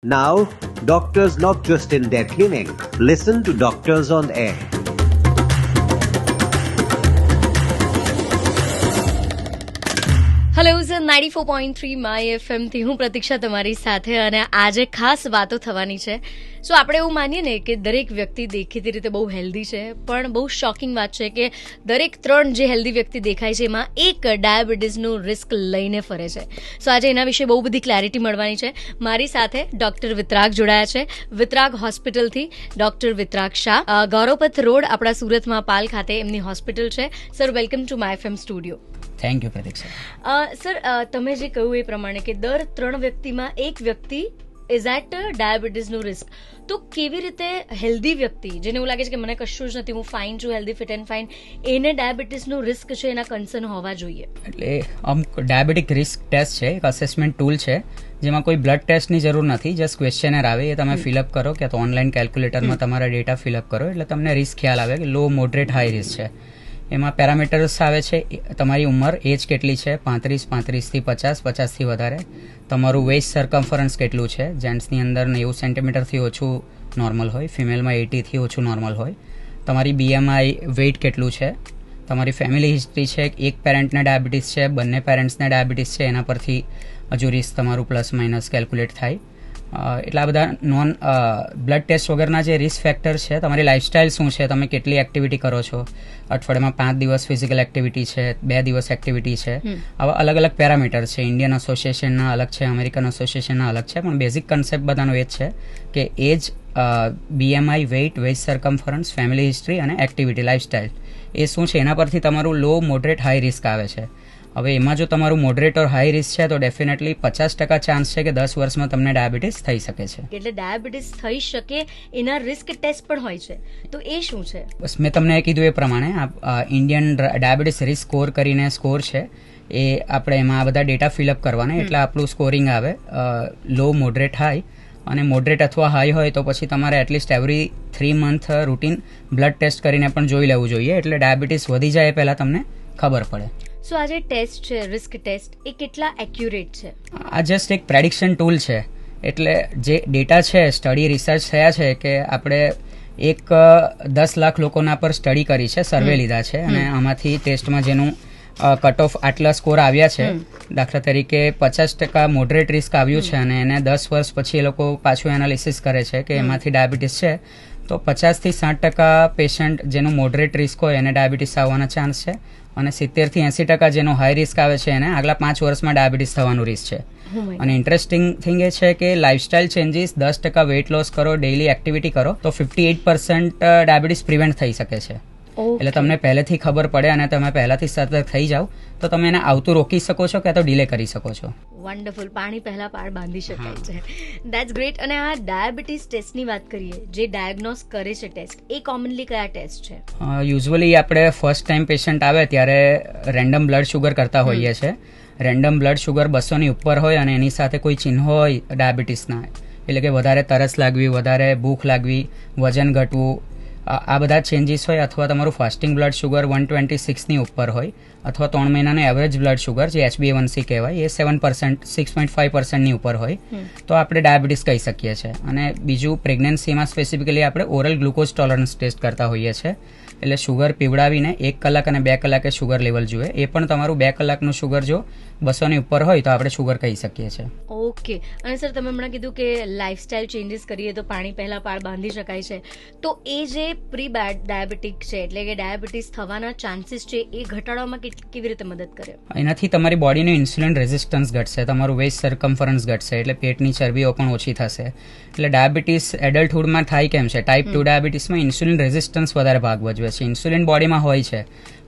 Now, doctors not just in their clinic, listen to Doctors on Air. Hello sir 94.3 my એફએમથી હું પ્રતીક્ષા તમારી સાથે અને આજે ખાસ વાતો થવાની છે. સો આપણે એવું માનીએ ને કે દરેક વ્યક્તિ દેખીતી રીતે બહુ હેલ્ધી છે, પણ બહુ શોકિંગ વાત છે કે દરેક 3 જે હેલ્ધી વ્યક્તિ દેખાય છે એમાં એક ડાયાબિટીસનું રિસ્ક લઈને ફરે છે. સો આજે એના વિશે બહુ બધી ક્લેરિટી મળવાની છે. મારી સાથે ડૉક્ટર વિતરાગ જોડાયા છે, વિતરાગ હોસ્પિટલથી ડૉક્ટર વિતરાગ શાહ, ગૌરવપથ રોડ આપણા સુરતમાં પાલ ખાતે એમની હોસ્પિટલ છે. Sir welcome to my FM studio. Thank you Pratiksha. Sir તમે જે કહ્યું એ પ્રમાણે કે દર 3 વ્યક્તિમાં એક વ્યક્તિ ઇઝ એટ ડાયાબિટીસનું રિસ્ક. તો કેવી રીતે હેલ્ધી વ્યક્તિ, જેને એવું લાગે છે કે મને કશું જ નથી, હું ફાઇન છું, હેલ્ધી ફિટ એન્ડ ફાઇન, એને ડાયાબિટીસનું રિસ્ક છે, એના કન્સર્ન હોવા જોઈએ? એટલે અમુક ડાયાબિટીક રિસ્ક ટેસ્ટ છે, એક અસેસમેન્ટ ટૂલ છે, જેમાં કોઈ બ્લડ ટેસ્ટની જરૂર નથી, જસ્ટ ક્વેશ્ચનર આવે, એ તમે ફિલઅપ કરો કે તો ઓનલાઈન કેલ્ક્યુલેટરમાં તમારા ડેટા ફિલઅપ કરો એટલે તમને રિસ્ક ખ્યાલ આવે કે લો, મોડરેટ, હાઈ રિસ્ક છે. એમાં પેરામીટર્સ આવે છે, તમારી ઉંમર, એજ કેટલી છે, 35 થી 50, 50 થી વધારે, તમારું વેસ્ટ સર્કમ્ફરન્સ કેટલું છે, જેન્ટ્સની અંદર 90 સેન્ટીમીટરથી ઓછું નોર્મલ હોય, ફિમેલમાં 80 થી ઓછું નોર્મલ હોય, તમારી BMI, વેઇટ કેટલું છે, તમારી ફેમિલી હિસ્ટ્રી છે, એક પેરેન્ટને ડાયાબિટીસ છે, બંને પેરેન્ટ્સને ડાયાબિટીસ છે, એના પરથી હજુ રિસ્ક તમારું પ્લસ માઇનસ કેલ્ક્યુલેટ થાય. એટલા બધા નોન બ્લડ ટેસ્ટ વગરના જે રિસ્ક ફેક્ટર છે, તમારી લાઇફસ્ટાઇલ શું છે, તમે કેટલી એક્ટિવિટી કરો છો, અઠવાડિયામાં 5 દિવસ ફિઝિકલ એક્ટિવિટી છે, 2 દિવસ એક્ટિવિટી છે, આવા અલગ અલગ પેરામીટર છે. ઇન્ડિયન એસોસિએશનના અલગ છે, અમેરિકન એસોસિએશનના અલગ છે, પણ બેઝિક કન્સેપ્ટ બધાનો એ જ છે કે age, BMI, weight, waist circumference, family history અને એક્ટિવિટી લાઇફસ્ટાઇલ એ શું છે, એના પરથી તમારું લો, મોડરેટ, હાઈ રિસ્ક આવે છે. હવે એમાં જો તમારું મોડરેટ ઓર હાઈ રિસ્ક છે તો ડેફિનેટલી 50% ચાન્સ છે કે 10 વર્ષમાં તમને ડાયાબિટીસ થઈ શકે છે. એટલે ડાયાબિટીસ થઈ શકે એના રિસ્ક ટેસ્ટ પણ હોય છે, તો એ શું છે? બસ મેં તમને કીધું એ પ્રમાણે ઇન્ડિયન ડાયાબિટીસ રિસ્ક સ્કોર કરીને સ્કોર છે, એ આપણે એમાં આ બધા ડેટા ફિલઅપ કરવાના એટલે આપણું સ્કોરિંગ આવે લો, મોડરેટ, હાઈ. અને મોડરેટ અથવા હાઈ હોય તો પછી તમારે at least every 3 month routine blood test કરીને પણ જોઈ લેવું જોઈએ, એટલે ડાયાબિટીસ વધી જાય એ પહેલાં તમને ખબર પડે. સો આ જે ટેસ્ટ છે, રિસ્ક ટેસ્ટ, એ કેટલા એક્યુરેટ છે? આ જસ્ટ એક પ્રેડિક્શન ટૂલ છે, એટલે જે ડેટા છે, સ્ટડી રિસર્ચ થયા છે કે આપણે 10 લાખ લોકોના પર સ્ટડી કરી છે, સર્વે લીધા છે, અને આમાંથી ટેસ્ટમાં જેનું કટ ઓફ આટલા સ્કોર આવ્યા છે, દાખલા તરીકે 50% મોડરેટ રિસ્ક આવ્યું છે, અને એને 10 વર્ષ પછી એ લોકો પાછું એનાલિસિસ કરે છે કે એમાંથી ડાયાબિટીસ છે, તો 50 થી 60% પેશન્ટ જેનું મોડરેટ રિસ્ક હોય એને ડાયાબિટીસ આવવાના ચાન્સ છે, અને 70 થી 80% જેનો હાઈ રિસ્ક આવે છે એને આગલા 5 વર્ષમાં ડાયાબિટીસ થવાનું રિસ્ક છે. અને ઇન્ટરેસ્ટિંગ થિંગ એ છે કે લાઇફસ્ટાઇલ ચેન્જીસ, 10% વેઇટ લોસ કરો, ડેઇલી એક્ટિવિટી કરો તો 58% ડાયાબિટીસ પ્રિવેન્ટ થઈ શકે છે. એટલે તમને પહેલેથી ખબર પડે અને તમે પહેલાથી સતર્ક થઈ જાઓ તો તમે એને આવતું રોકી શકો છો કે તો ડિલે કરી શકો છો. વન્ડરફુલ. પાણી પહેલા પાળ બાંધી શકાય છે. That's great. અને આ ડાયાબિટીસ ટેસ્ટની વાત કરીએ, જે ડાયગ્નોઝ કરે છે ટેસ્ટ, એ કોમનલી કયા ટેસ્ટ છે? યુઝ્યુઅલી આપણે ફર્સ્ટ ટાઈમ પેશન્ટ આવે ત્યારે રેન્ડમ બ્લડ શુગર કરતા હોઈએ છીએ. રેન્ડમ બ્લડ શુગર 200 ની ઉપર હોય અને એની સાથે કોઈ ચિહ્ન હોય ડાયાબિટીસના, એટલે કે વધારે તરસ લાગવી, વધારે ભૂખ લાગવી, વજન ઘટવું, આ બધા ચેન્જીસ હોય, અથવા તમારું ફાસ્ટિંગ બ્લડ શુગર 126 ની ઉપર હોય, અથવા 3 મહિનાનું એવરેજ બ્લડ શુગર જે HbA1c કહેવાય એ 7%, 6.5% ની ઉપર હોય તો આપણે ડાયાબિટીસ કહી શકીએ છીએ. અને બીજું, પ્રેગ્નન્સીમાં સ્પેસિફિકલી આપણે ઓરલ ગ્લુકોઝ ટોલરન્સ ટેસ્ટ કરતા હોઈએ છીએ, એટલે શુગર પીવડાવીને 1 કલાક અને 2 કલાકે શુગર લેવલ જોઈએ, એ પણ તમારું 2 કલાકનું શુગર જો 200 ની ઉપર હોય તો આપણે શુગર કહી શકીએ છીએ. ઓકે. અને સર તમે હમણાં કીધું કે લાઇફસ્ટાઇલ ચેન્જીસ કરીએ તો પાણી પહેલા પાળ બાંધી શકાય છે, તો એ જે પ્રી ડાયાબિટીક છે, એટલે કે ડાયાબિટીસ થવાના ચાન્સીસ છે, એ ઘટાડવામાં કેવી રીતે મદદ કરે? એનાથી તમારી બોડીનું ઇન્સ્યુલિન રેઝિસ્ટન્સ ઘટશે, તમારું વેસ્ટ સર્કમ્ફરન્સ ઘટશે, એટલે પેટની ચરબીઓ પણ ઓછી થશે. એટલે ડાયાબિટીસ એડલ્ટહુડમાં થાય કેમ છે? ટાઈપ 2 ડાયાબિટીસમાં ઇન્સ્યુલિન રેઝિસ્ટન્સ વધારે ભાગ ભજવે છે. ઇન્સ્યુલિન બોડીમાં હોય છે,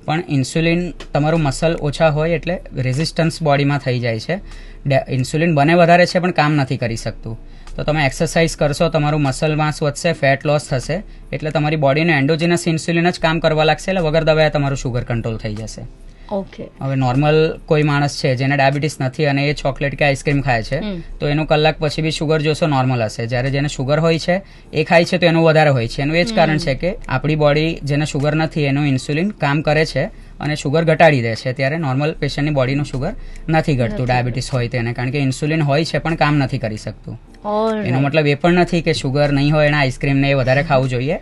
પણ ઇન્સ્યુલિન તમારું મસલ ઓછા હોય એટલે રેઝિસ્ટન્સ બોડીમાં થઈ જાય છે. ઇન્સ્યુલિન બને વધારે છે પણ કામ નથી કરી શકતું. તો તમે એક્સરસાઇઝ કરશો, તમારું મસલ માસ વધશે, ફેટ લોસ થશે, એટલે તમારી બોડીનું એન્ડોજિનસ ઇન્સ્યુલિન જ કામ કરવા લાગશે, એટલે વગર દવાએ તમારું શુગર કંટ્રોલ થઈ જશે. ઓકે. હવે નોર્મલ કોઈ માણસ છે જેને ડાયાબિટીસ નથી અને એ ચોકલેટ કે આઈસ્ક્રીમ ખાય છે તો એનું કલાક પછી બી શુગર જોશો નોર્મલ હશે. જ્યારે જેને શુગર હોય છે એ ખાય છે તો એનું વધારે હોય છે. એનું એ જ કારણ છે કે આપણી બોડી જેને શુગર નથી એનું ઇન્સ્યુલિન કામ કરે છે અને શુગર ઘટાડી દે છે. ત્યારે નોર્મલ પેશન્ટની બોડીનું શુગર નથી ઘટતું ડાયાબિટીસ હોય તેને, કારણ કે ઇન્સ્યુલિન હોય છે પણ કામ નથી કરી શકતું. એનો મતલબ એ પણ નથી કે શુગર નહીં હોય અને આઈસ્ક્રીમ ને એ વધારે ખાવું જોઈએ.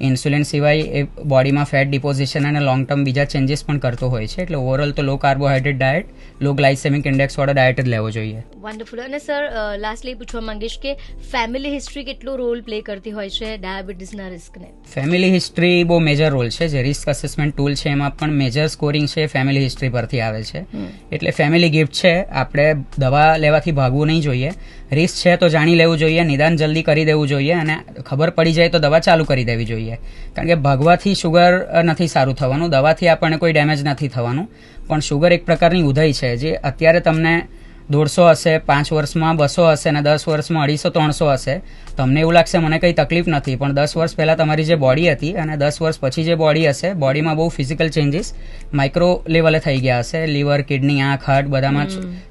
ઇન્સ્યુલિન સિવાય એ બોડીમાં ફેટ ડિપોઝિશન અને લોંગ ટર્મ બીજા ચેન્જીસ પણ કરતો હોય છે. એટલે ઓવરઓલ તો લો કાર્બોહાઈડ્રેટ ડાયટ, લો ગ્લાયસેમિક ઇન્ડેક્સ વાળો ડાયટ જ લેવો જોઈએ. વન્ડરફુલ. અને સર લાસ્ટલી પૂછવા માંગીશ કે ફેમિલી હિસ્ટ્રી કેટલો રોલ પ્લે કરતી હોય છે ડાયાબિટીસના રિસ્કને? ફેમિલી હિસ્ટ્રી બહુ મેજર રોલ છે. જે રિસ્ક અસેસમેન્ટ ટૂલ છે એમાં પણ મેજર સ્કોરિંગ છે ફેમિલી હિસ્ટ્રી પરથી આવે છે. એટલે ફેમિલી ગિફ્ટ છે. આપણે દવા લેવાથી ભાગવું નહીં જોઈએ. રિસ્ક છે તો જાણી લેવું જોઈએ, નિદાન જલ્દી કરી દેવું જોઈએ અને ખબર પડી જાય તો દવા ચાલુ કરી દેવી જોઈએ. કારણ કે ભાગવાથી શુગર નથી સારું થવાનું, દવાથી આપણને કોઈ ડેમેજ નથી થવાનું. પણ શુગર એક પ્રકારની ઉધઈ છે જે અત્યારે તમને 150 હશે, 5 વર્ષમાં 200 હશે અને 10 વર્ષમાં 250-300 હશે. તમને એવું લાગશે મને કંઈ તકલીફ નથી, પણ 10 વર્ષ પહેલાં તમારી જે બોડી હતી અને 10 વર્ષ પછી જે બોડી હશે, બોડીમાં બહુ ફિઝિકલ ચેન્જીસ માઇક્રો લેવલે થઈ ગયા હશે. લીવર, કિડની, આંખ, હાર્ટ બધામાં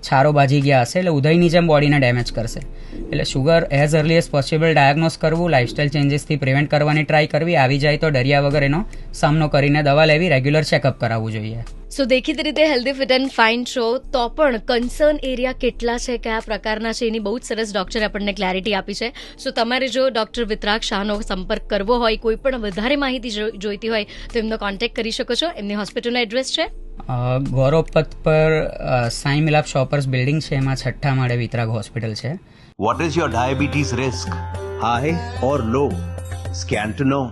છારો બાજી ગયા હશે. એટલે ઉધઈની જેમ બોડીને ડેમેજ કરશે. એટલે sugar as early as possible diagnose કરવું, લાઇફસ્ટાઇલ ચેન્જીસથી પ્રિવેન્ટ કરવાની ટ્રાય કરવી, આવી જાય તો ડર્યા વગર એનો સામનો કરીને દવા લેવી, રેગ્યુલર ચેકઅપ કરાવવું જોઈએ. સો દેખીતી રીતે હેલ્ધી ફિટ એન્ડ ફાઇન છો, તો પણ કન્સર્ન એરિયા કેટલા છે, કયા પ્રકારના છે, એની બહુ જ સરસ ડોક્ટરે આપણને ક્લેરિટી આપી છે. સો તમારે જો ડોક્ટર વિતરાગ શાહનો સંપર્ક કરવો હોય, કોઈ પણ વધારે માહિતી જોઈતી હોય તો એમનો કોન્ટેક્ટ કરી શકો છો. એમની હોસ્પિટલનો એડ્રેસ છે ગૌરવ પથ પર સાઈ મિલાપ શોપર્સ બિલ્ડિંગ છે, એમાં 6ઠ્ઠા માળે વિતરાગ હોસ્પિટલ છે. What is your diabetes risk? High or low? Scan to know.